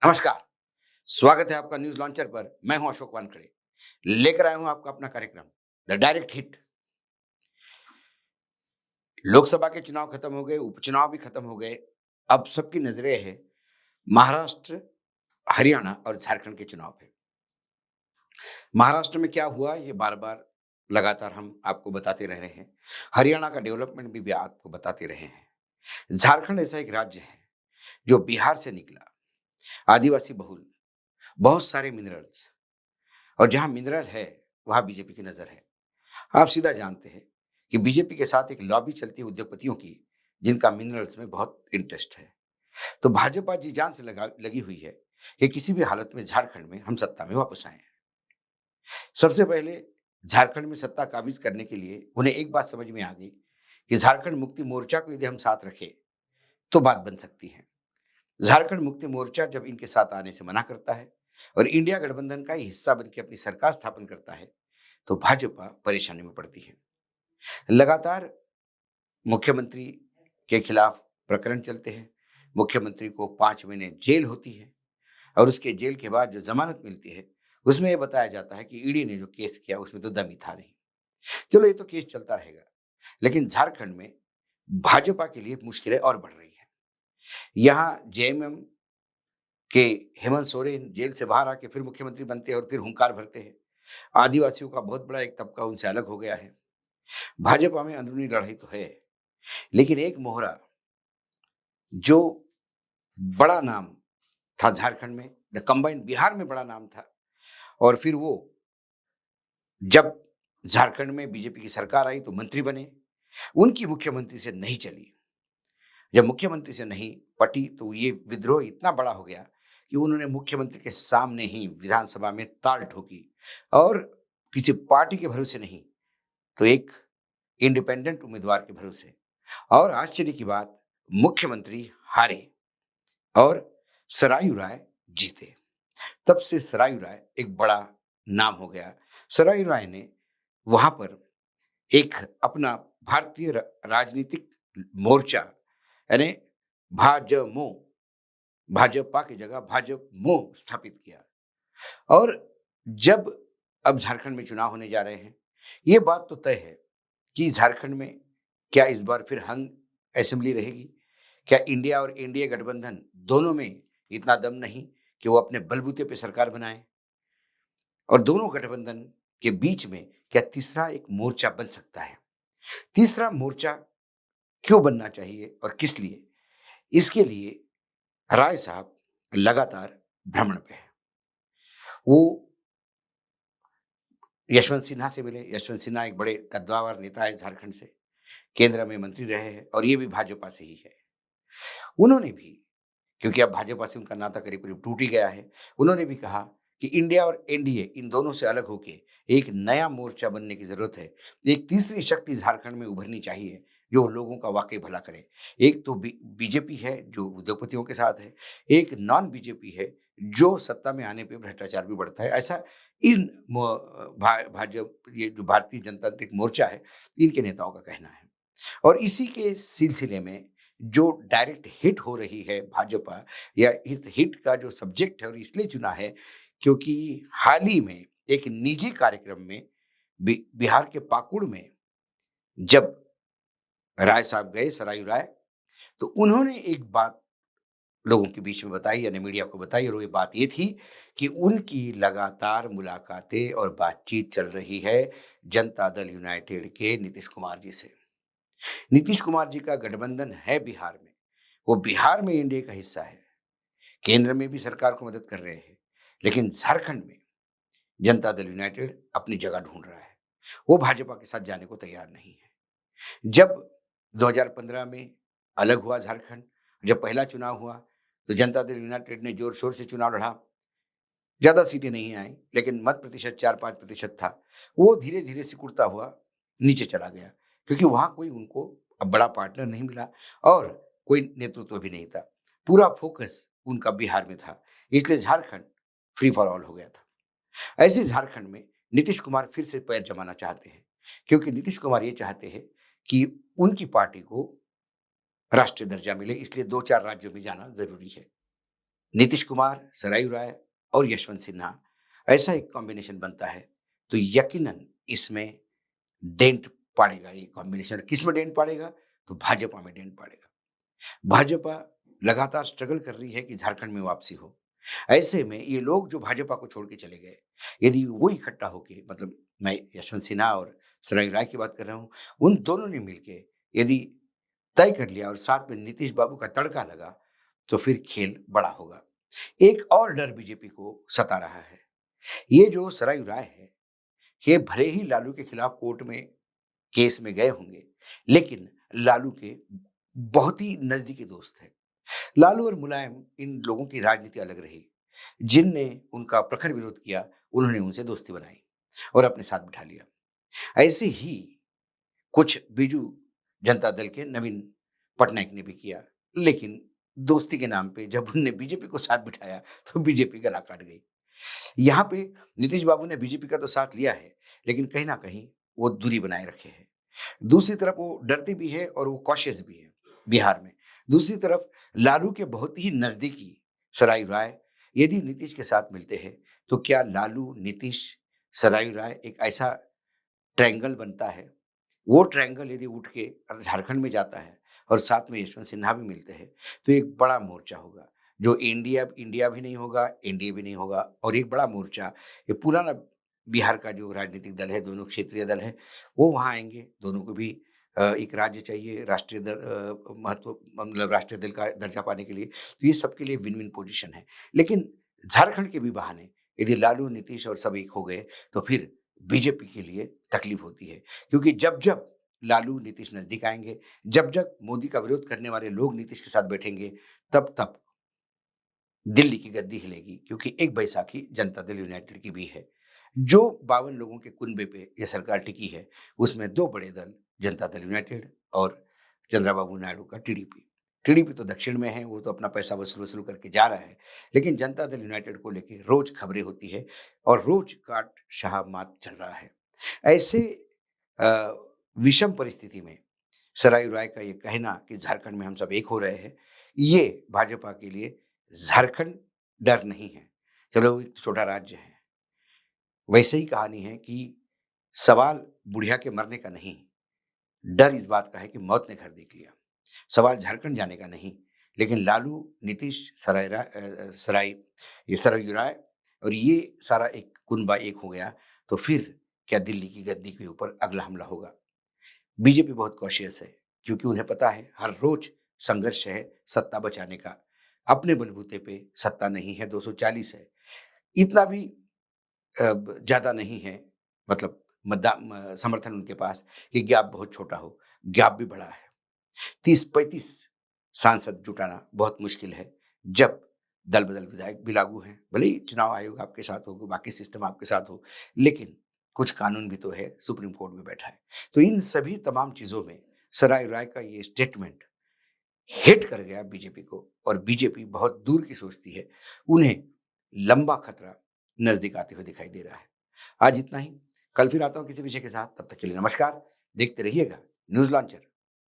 नमस्कार। स्वागत है आपका न्यूज लॉन्चर पर। मैं हूं अशोक वानखड़े। लेकर आया हूं आपका अपना कार्यक्रम द डायरेक्ट हिट। लोकसभा के चुनाव खत्म हो गए, उपचुनाव भी खत्म हो गए। अब सबकी नजरें हैं महाराष्ट्र, हरियाणा और झारखंड के चुनाव पे। महाराष्ट्र में क्या हुआ ये बार बार लगातार हम आपको बताते रह रहे हैं। हरियाणा का डेवलपमेंट भी आपको बताते रहे हैं। झारखंड ऐसा एक राज्य है जो बिहार से निकला, आदिवासी बहुल, बहुत सारे मिनरल्स, और जहां मिनरल है वहां बीजेपी की नजर है। आप सीधा जानते हैं कि बीजेपी के साथ एक लॉबी चलती है उद्योगपतियों की, जिनका मिनरल्स में बहुत इंटरेस्ट है। तो भाजपा जी जान से लगी हुई है कि किसी भी हालत में झारखंड में हम सत्ता में वापस आए। सबसे पहले झारखंड में सत्ता काबिज करने के लिए उन्हें एक बात समझ में आ गई कि झारखंड मुक्ति मोर्चा को यदि हम साथ रखें तो बात बन सकती है। झारखंड मुक्ति मोर्चा जब इनके साथ आने से मना करता है और इंडिया गठबंधन का ही हिस्सा बनकर अपनी सरकार स्थापन करता है, तो भाजपा परेशानी में पड़ती है। लगातार मुख्यमंत्री के खिलाफ प्रकरण चलते हैं। मुख्यमंत्री को 5 महीने जेल होती है और उसके जेल के बाद जो जमानत मिलती है, उसमें ये बताया जाता है कि ईडी ने जो केस किया उसमें तो दम ही था नहीं। चलो, ये तो केस चलता रहेगा, लेकिन झारखंड में भाजपा के लिए मुश्किलें और बढ़ रही है। यहाँ जेएमएम के हेमंत सोरेन जेल से बाहर आके फिर मुख्यमंत्री बनते हैं और फिर हुंकार भरते हैं। आदिवासियों का बहुत बड़ा एक तबका उनसे अलग हो गया है। भाजपा में अंदरूनी लड़ाई तो है, लेकिन एक मोहरा जो बड़ा नाम था झारखंड में, द कंबाइंड बिहार में बड़ा नाम था, और फिर वो जब झारखंड में बीजेपी की सरकार आई तो मंत्री बने। उनकी मुख्यमंत्री से नहीं चली। जब मुख्यमंत्री से नहीं पटी तो ये विद्रोह इतना बड़ा हो गया कि उन्होंने मुख्यमंत्री के सामने ही विधानसभा में ताल ठोकी, और किसी पार्टी के भरोसे नहीं, तो एक इंडिपेंडेंट उम्मीदवार के भरोसे। और आश्चर्य की बात, मुख्यमंत्री हारे और सरायू राय जीते। तब से सरायू राय एक बड़ा नाम हो गया। सरायू राय ने वहां पर एक अपना भारतीय राजनीतिक मोर्चा, यानी भाजमो, भाजपा की जगह भाजमो स्थापित किया। और जब अब झारखंड में चुनाव होने जा रहे हैं, ये बात तो तय है कि झारखंड में क्या इस बार फिर हंग असेंबली रहेगी। क्या इंडिया और एनडीए गठबंधन दोनों में इतना दम नहीं कि वो अपने बलबूते पे सरकार बनाए, और दोनों गठबंधन के बीच में क्या तीसरा एक मोर्चा बन सकता है? तीसरा मोर्चा क्यों बनना चाहिए और किस लिए? इसके लिए राय साहब लगातार भ्रमण पे हैं। वो यशवंत सिन्हा से मिले। यशवंत सिन्हा एक बड़े कद्दावर नेता है झारखंड से, केंद्र में मंत्री रहे हैं और ये भी भाजपा से ही है। उन्होंने भी, क्योंकि अब भाजपा से उनका नाता करीब-करीब टूट ही गया है, उन्होंने भी कहा कि इंडिया और एनडीए इन दोनों से अलग होके एक नया मोर्चा बनने की ज़रूरत है। एक तीसरी शक्ति झारखंड में उभरनी चाहिए, जो लोगों का वाक़ई भला करे। एक तो बीजेपी है, जो उद्योगपतियों के साथ है, एक नॉन बीजेपी है, जो सत्ता में आने पे भ्रष्टाचार भी बढ़ता है। ऐसा इन ये जो भारतीय जनतांत्रिक मोर्चा है, इनके नेताओं का कहना है। और इसी के सिलसिले में जो डायरेक्ट हिट हो रही है भाजपा, या इस हिट का जो सब्जेक्ट है, और इसलिए चुना है क्योंकि हाल ही में एक निजी कार्यक्रम में बिहार के पाकुड़ में जब राय साहब गए, सरायू राय, तो उन्होंने एक बात लोगों के बीच में बताई, यानी मीडिया को बताई, और वो बात ये थी कि उनकी लगातार मुलाकातें और बातचीत चल रही है जनता दल यूनाइटेड के नीतीश कुमार जी से। नीतीश कुमार जी का गठबंधन है बिहार में, वो बिहार में एनडीए का हिस्सा है, केंद्र में भी सरकार को मदद कर रहे हैं, लेकिन झारखंड में जनता दल यूनाइटेड अपनी जगह ढूंढ रहा है। वो भाजपा के साथ जाने को तैयार नहीं है। जब 2015 में अलग हुआ झारखंड, जब पहला चुनाव हुआ, तो जनता दल यूनाइटेड ने जोर शोर से चुनाव लड़ा। ज्यादा सीटें नहीं आई, लेकिन मत प्रतिशत 4-5% था। वो धीरे धीरे सिकुड़ता हुआ नीचे चला गया, क्योंकि वहां कोई उनको अब बड़ा पार्टनर नहीं मिला और कोई नेतृत्व भी नहीं था। पूरा फोकस उनका बिहार में था, इसलिए झारखंड फ्री फॉर ऑल हो गया था। ऐसे झारखंड में नीतीश कुमार फिर से पैर जमाना चाहते हैं, क्योंकि नीतीश कुमार ये चाहते हैं कि उनकी पार्टी को राष्ट्रीय दर्जा मिले, इसलिए 2-4 राज्यों में जाना जरूरी है। नीतीश कुमार, सरयू राय और यशवंत सिन्हा, ऐसा एक कॉम्बिनेशन बनता है, तो यकीनन इसमें डेंट पड़ेगा ये कॉम्बिनेशन। किसमें डेंट पड़ेगा? तो भाजपा में डेंट पड़ेगा। भाजपा लगातार स्ट्रगल कर रही है कि झारखंड में वापसी हो। ऐसे में ये लोग जो भाजपा को छोड़ के चले गए, यदि वो इकट्ठा होके, मतलब मैं यशवंत सिन्हा और सरयू राय की बात कर रहा हूँ, उन दोनों ने मिलके यदि तय कर लिया और साथ में नीतीश बाबू का तड़का लगा, तो फिर खेल बड़ा होगा। एक और डर बीजेपी को सता रहा है। ये जो सरयू राय है, ये भले ही लालू के खिलाफ कोर्ट में केस में गए होंगे, लेकिन लालू के बहुत ही नज़दीकी दोस्त हैं। लालू और मुलायम, इन लोगों की राजनीति अलग रही। जिनने उनका प्रखर विरोध किया, उन्होंने उनसे दोस्ती बनाई और अपने साथ बिठा लिया। ऐसे ही कुछ बीजू जनता दल के नवीन पटनायक ने भी किया, लेकिन दोस्ती के नाम पे जब उनने बीजेपी को साथ बिठाया, तो बीजेपी गला काट गई। यहाँ पे नीतीश बाबू ने बीजेपी का तो साथ लिया है, लेकिन कहीं न कहीं वो दूरी बनाए रखे हैं। दूसरी तरफ वो डरते भी हैं और वो कॉशियस भी हैं बिहार में। दूसरी तरफ लालू के बहुत ही नज़दीकी सरायू राय यदि नीतीश के साथ मिलते हैं, तो क्या लालू, नीतीश, सरायू राय एक ऐसा ट्रायंगल बनता है। वो ट्रायंगल यदि उठ के झारखंड में जाता है और साथ में यशवंत सिन्हा भी मिलते हैं, तो एक बड़ा मोर्चा होगा, जो इंडिया इंडिया भी नहीं होगा, एनडीए भी नहीं होगा, और एक बड़ा मोर्चा, ये पुराना बिहार का जो राजनीतिक दल है, दोनों क्षेत्रीय दल है, वो वहाँ आएँगे। दोनों को भी एक राज्य चाहिए, राष्ट्रीय दल महत्व, मतलब राष्ट्रीय दल का दर्जा पाने के लिए। तो ये सबके लिए विन-विन पोज़ीशन है। लेकिन झारखंड के भी बहाने यदि लालू, नीतीश और सब एक हो गए, तो फिर बीजेपी के लिए तकलीफ होती है, क्योंकि जब-जब लालू, नीतीश नज़दीक आएँगे, जब-जब मोदी का विरोध करने वाले लोग नीतीश के साथ बैठेंगे, तब-तब दिल्ली की गद्दी हिलेगी, क्योंकि एक बैसाखी जनता दल यूनाइटेड की भी है। जो 52 लोगों के कुनबे पे ये सरकार टिकी है, उसमें 2 बड़े दल, जनता दल यूनाइटेड और चंद्रबाबू नायडू का टीडीपी। टीडीपी तो दक्षिण में है, वो तो अपना पैसा वसूल-वसूल करके जा रहा है, लेकिन जनता दल यूनाइटेड को लेके रोज़ खबरें होती है और रोज़ काट शाह मात चल रहा है। ऐसे अ, विषम परिस्थिति में सराय राय का ये कहना कि झारखंड में हम सब एक हो रहे हैं, ये भाजपा के लिए झारखंड डर नहीं है। चलो, एक छोटा राज्य है। वैसे ही कहानी है कि सवाल बुढ़िया के मरने का नहीं, डर इस बात का है कि मौत ने घर देख लिया। सवाल झारखंड जाने का नहीं, लेकिन लालू, नीतीश, ये सरयू राय और ये सारा एक कुनबा एक हो गया, तो फिर क्या दिल्ली की गद्दी के ऊपर अगला हमला होगा? बीजेपी बहुत कॉशियस है, क्योंकि उन्हें पता है हर रोज संघर्ष है सत्ता बचाने का। अपने बलबूते पे सत्ता नहीं है, 240 है। इतना भी ज़्यादा नहीं है, मतलब समर्थन उनके पास कि गैप बहुत छोटा हो, गैप भी बड़ा है। 30-35 सांसद जुटाना बहुत मुश्किल है, जब दल-बदल विधायक भी लागू हैं। भले ही चुनाव आयोग आपके साथ हो, बाकी सिस्टम आपके साथ हो, लेकिन कुछ कानून भी तो है, सुप्रीम कोर्ट भी बैठा है। तो इन सभी तमाम चीज़ों में सराय राय का ये स्टेटमेंट हिट कर गया बीजेपी को, और बीजेपी बहुत दूर की सोचती है। उन्हें लंबा खतरा नज़दीक आते हुए दिखाई दे रहा है। आज इतना ही, कल फिर आता हूँ किसी विषय के साथ, तब तक के लिए नमस्कार। देखते रहिएगा न्यूज़ लॉन्चर।